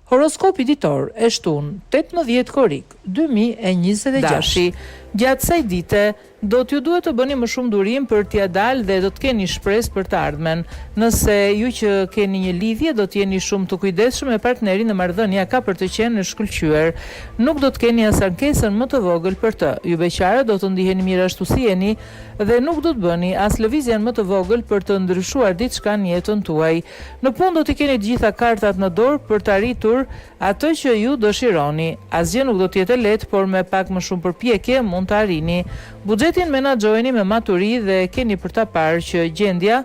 Horoskopi ditor e shtunë 18 korik 2026. Gjatë kësaj dite do t'ju duhet të bëni më shumë durim për t'ia dalë dhe do të keni shpresë për të ardhmen. Nëse ju që keni një lidhje do t'jeni shumë të kujdesshëm me partnerin dhe marrëdhënia ka për të qenë në shkëlqyer. Nuk do të keni as ankesën më të vogël për të. Ju beqarët do të ndiheni mirë ashtu si jeni dhe nuk do të bëni as lëvizjen më të vogël për të ndryshuar diçka në jetën tuaj. Në punë do të keni të gjitha kartat në dorë për të arritur atë që ju dëshironi. Asgjë nuk do të jetë lehtë, por me pak më shumë përpjekje mund të arrini. Buxhetin menaxhojeni me maturi dhe keni për ta parë që gjendja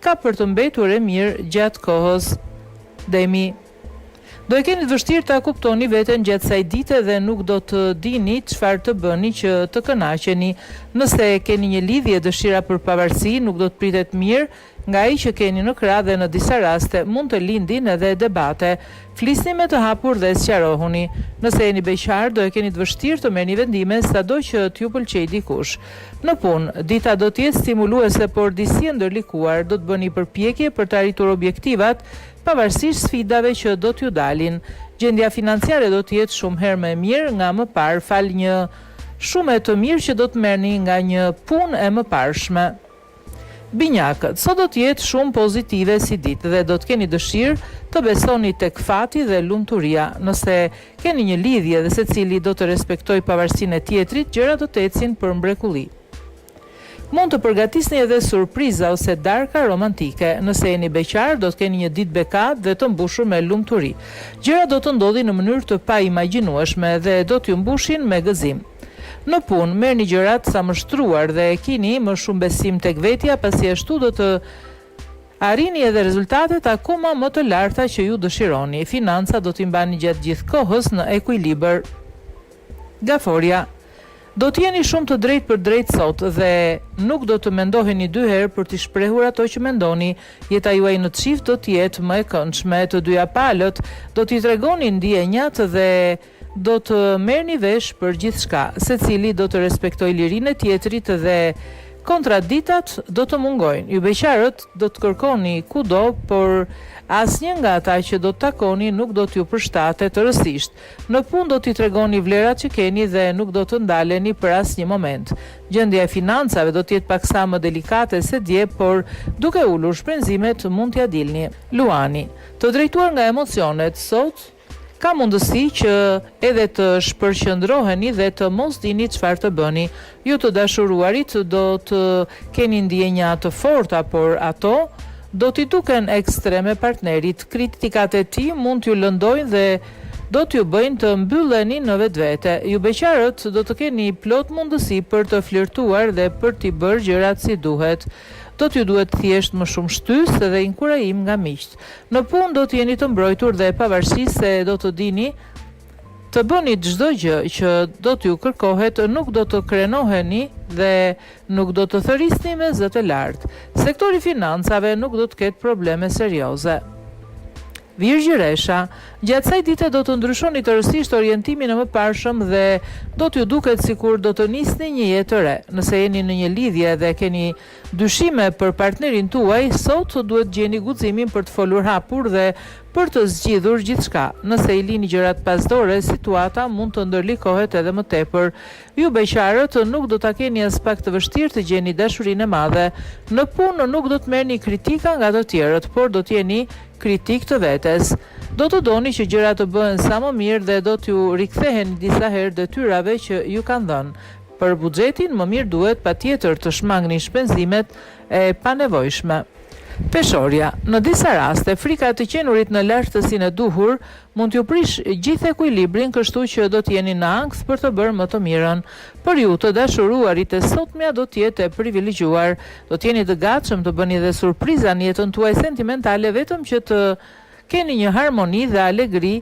ka për të mbetur e mirë gjatë kohës. Demi. Do e keni të vështirë ta kuptoni veten gjatë kësaj dite dhe nuk do të dini çfarë të bëni që të kënaqeni. Nëse keni një lidhje dëshira për pavarësi, nuk do të pritet mirë nga ai që keni në krah dhe në disa raste mund të lindin edhe debate. Flisni me të hapur dhe sqarohuni. Nëse jeni beqar, do e keni të vështirë të merrni vendime sado që t'ju pëlqejë dikush. Në punë, dita do të jetë stimuluese, por disi e ndërlikuar. Do të bëni përpjekje për të arritur objektivat, pavarësisht sfidave që do t'ju dalin. Gjendja financiare do të jetë shumë herë më e mirë nga më parë, fal një shumë e të mirë që do të merrni nga një punë e mëparshme. Binjakët, sot do të jetë shumë pozitive si ditë dhe do të keni dëshirë të besoni tek fati dhe lumturia. Nëse keni një lidhje dhe secili do të respektojë pavarësinë e tjetrit, gjërat do të ecin për mrekulli. Mund të përgatisni edhe surpriza ose darka romantike. Nëse jeni beqar, do të keni një ditë bekat dhe të mbushur me lumturi. Gjërat do të ndodhin në mënyrë të paimagjinueshme dhe do t'ju mbushin me gëzim. Në punë, merrni gjërat sa më shtruar dhe keni më shumë besim tek vetja, pasi ashtu do të arrini edhe rezultatet akoma më të larta që ju dëshironi. Financa do t'i mbani gjatë gjithë kohës në ekuilibër. Gaforia. Do të jeni shumë të drejtë për drejtë sot dhe nuk do të mendoheni dy herë për t'i shprehur ato që mendoni. Jeta juaj në çift do të jetë më e këndshme. Të dyja palët do t'i tregoni ndjenjat dhe do të merrni vesh për gjithçka. Secili do të respektojë lirinë e tjetrit dhe kontradiktat do të mungojnë. Ju beqarët do të kërkoni kudo, por asnjë nga ata që do të takoni nuk do t'ju përshtatet të rësisht. Në punë do t'i tregoni vlerat që keni dhe nuk do të ndaleni për asnjë moment. Gjendja e financave do të jetë paksa më delikate se dje, por duke ulur shpenzimet mund t'ia dilni. Luani, të drejtuar nga emocionet sot ka mundësi që edhe të shpërqendroheni dhe të mos dini çfarë të bëni. Ju të dashuruarit do të keni ndjenja të forta, por ato do t'i duken ekstreme partnerit. Kritikat e tij mund t'ju lëndojnë dhe do t'ju bëjnë të mbylleni në vetvete. Ju beqarët do të keni plot mundësi për të flirtuar dhe për t'i bërë gjërat si duhet. Do t'ju duhet thjesht më shumë shtys dhe inkurajim nga miqt. Në punë do t'jeni të mbrojtur dhe pavarësisht se do të dini të bëni çdo gjë që do t'ju kërkohet, nuk do të krenoheni dhe nuk do të thërisni me zë të lartë. Sektori financave nuk do të ketë probleme serioze. Virgjëresha, gjatë kësaj dite do të ndryshoni tërësisht orientimin e mëparshëm dhe do t'ju duket sikur do të nisni një jetë të re. Nëse jeni në një lidhje dhe keni dyshime për partnerin tuaj, sot duhet gjeni guximin për të folur hapur dhe për të zgjidhur gjithçka. Nëse i lini gjërat pasdore, situata mund të ndërlikohet edhe më tepër. Ju beqarët nuk do ta keni as pak të vështirë të gjeni dashurinë e madhe. Në punë nuk do të merrni kritika nga të tjerët, por do të jeni kritik të vetes. Do të doni që gjërat të bëhen sa më mirë dhe do t'ju rikthehen disa herë detyrave që ju kanë dhënë. Për buxhetin më mirë duhet patjetër të shmangni shpenzimet e panevojshme. Peshorja, në disa raste, frika të qenurit në lartësinë e duhur mund t'ju prish gjithë ekuilibrin, kështu që do t'jeni në ankth për të bërë më të mirën. Për ju të dashuruarit e sotmja do t'jetë e privilegjuar, do t'jeni të gatshëm të bëni dhe surpriza në jetën tuaj sentimentale, vetëm që të keni një harmoni dhe alegri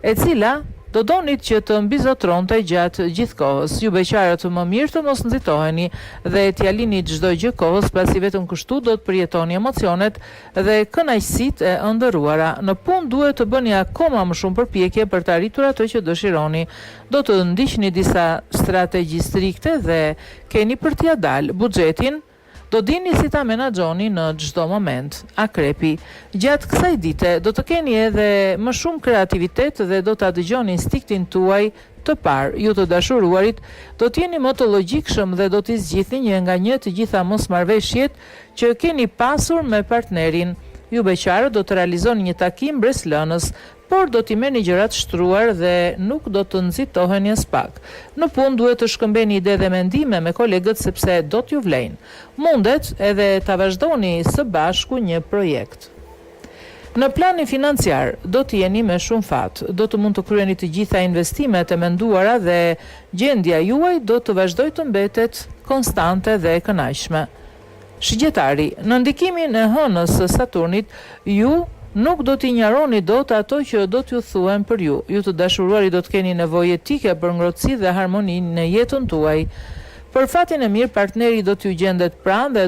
e cila do donit që të mbizotronte gjatë gjithë kohës. Ju beqarët më mirë të mos nxitoheni dhe t'ia lini çdo gjë kohës, pasi vetëm kështu do të përjetoni emocionet dhe kënaqësitë e ëndërruara. Në punë duhet të bëni akoma më shumë përpjekje për të arritur atë që dëshironi. Do të ndiqni disa strategji strikte dhe keni për t'ia dalë. Buxhetin Do dini si ta menaxhoni në çdo moment. Akrepi, gjatë kësaj dite do të keni edhe më shumë kreativitet dhe do ta dëgjoni instiktin tuaj të parë. Ju të dashuruarit do të jeni më të logjikshëm dhe do t'i zgjidhni një nga një të gjitha mosmarrveshjet që keni pasur me partnerin. Ju beqarët do të realizoni një takim breslënës, por do t'i merrni gjërat shtruar dhe nuk do të nxitoheni as pak. Në punë duhet të shkëmbeni ide dhe mendime me kolegët sepse do t'ju vlejnë. Mundet edhe ta vazhdoni së bashku një projekt. Në planin financiar do të jeni me shumë fat. Do të mund të kryeni të gjitha investimet e menduara dhe gjendja juaj do të vazhdojë të mbetet konstante dhe e kënaqshme. Shigjetari, në ndikimin e hënës së Saturnit, ju nuk do t'i njaroni dot ato që do t'ju thuhen për ju. Ju të dashuruari do të keni nevojë etike për ngrohtësi dhe harmoni në jetën tuaj. Për fatin e mirë, partneri do t'ju gjendet pranë dhe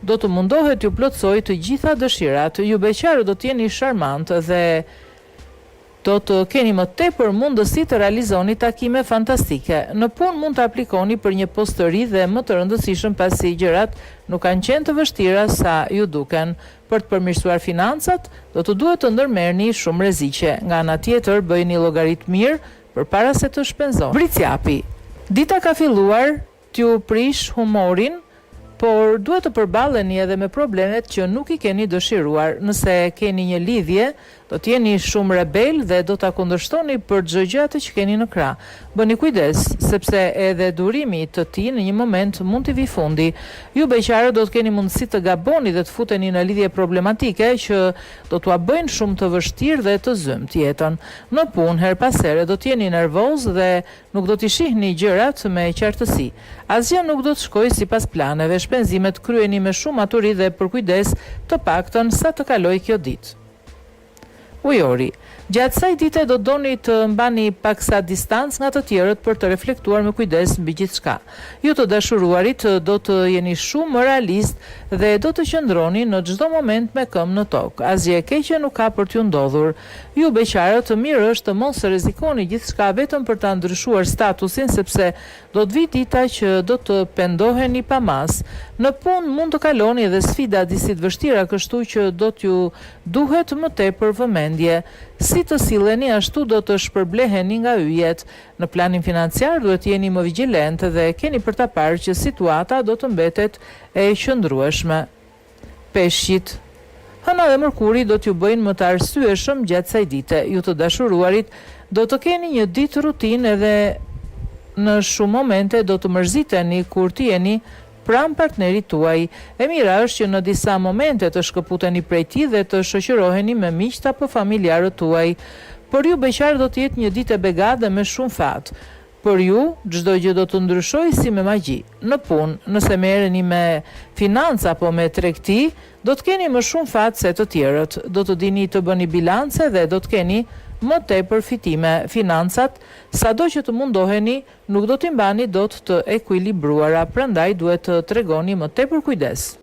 do të mundohet t'ju plotësoj të gjitha dëshirat. Ju beqarë do t'jeni charmant dhe do të keni më tepër mundësi të realizoni takime fantastike. Në punë mund të aplikoni për një post të ri dhe më të rëndësishëm pasi gjërat nuk kanë qenë të vështira sa ju duken. Për të përmirësuar financat, do të duhet të ndërmerrni shumë rreziqe. Nga ana tjetër, bëjeni llogarit mirë përpara se të shpenzoni. Vricjapi. Dita ka filluar t'ju prish humorin, por duhet të përballeni edhe me problemet që nuk i keni dëshiruar. Nëse keni një lidhje, do të jeni shumë rebel dhe do ta kundërshtoni për çdo gjë atë që keni në krah. Bëni kujdes, sepse edhe durimi të tij në një moment mund t'i vi fundi. Ju beqarët do të keni mundësi të gaboni dhe të futeni në lidhje problematike që do t'ua bëjnë shumë të vështirë dhe të zymt jetën. Në punë her pas here do të jeni nervoz dhe nuk do t'i shihni gjërat me qartësi. Asgjë nuk do të shkojë sipas planeve. Shpenzimet kryeni me shumë maturi dhe për kujdes, të paktën sa të kalojë kjo ditë. Ujori, gjatë kësaj dite do doni të mbani paksa distancë nga të tjerët për të reflektuar me kujdes mbi gjithçka. Ju të dashuruarit do të jeni shumë realist dhe do të qëndroni në çdo moment me këmbë në tokë. Asgjë e keqe nuk ka për t'ju ndodhur. Ju beqarët, mirë është të mos rrezikoni gjithçka vetëm për ta ndryshuar statusin, sepse do të vi dita që do të pendoheni pa mas. Në punë mund të kaloni edhe sfida disi të vështira, kështu që do t'ju duhet më tepër vëmendje. Si të silleni, ashtu do të shpërbleheni nga yjet. Në planin financiar duhet jeni më vigjilent dhe keni për ta parë që situata do të mbetet e qëndrueshme. Peshqit. Hëna dhe Mërkuri do t'ju bëjnë më të arsyeshëm gjatë kësaj dite. Ju të dashuruarit do të keni një ditë rutinë dhe në shumë momente do të mërziteni kur të jeni pranë partnerit tuaj. E mira është që në disa momente të shkëputeni prej tij dhe të shoqëroheni me miqt apo familjarët tuaj. Por ju beqarë do të jetë një ditë e begatë dhe me shumë fat. Për ju, çdo gjë do të ndryshojë si me magji. Në punë, nëse merreni me financa apo me tregti, do të keni më shumë fat se të tjerët. Do të dini të bëni bilance dhe do të keni më tepër fitime. Financat, sado që të mundoheni, nuk do t'i mbani dot të ekuilibruara, prandaj duhet të tregoni më tepër kujdes.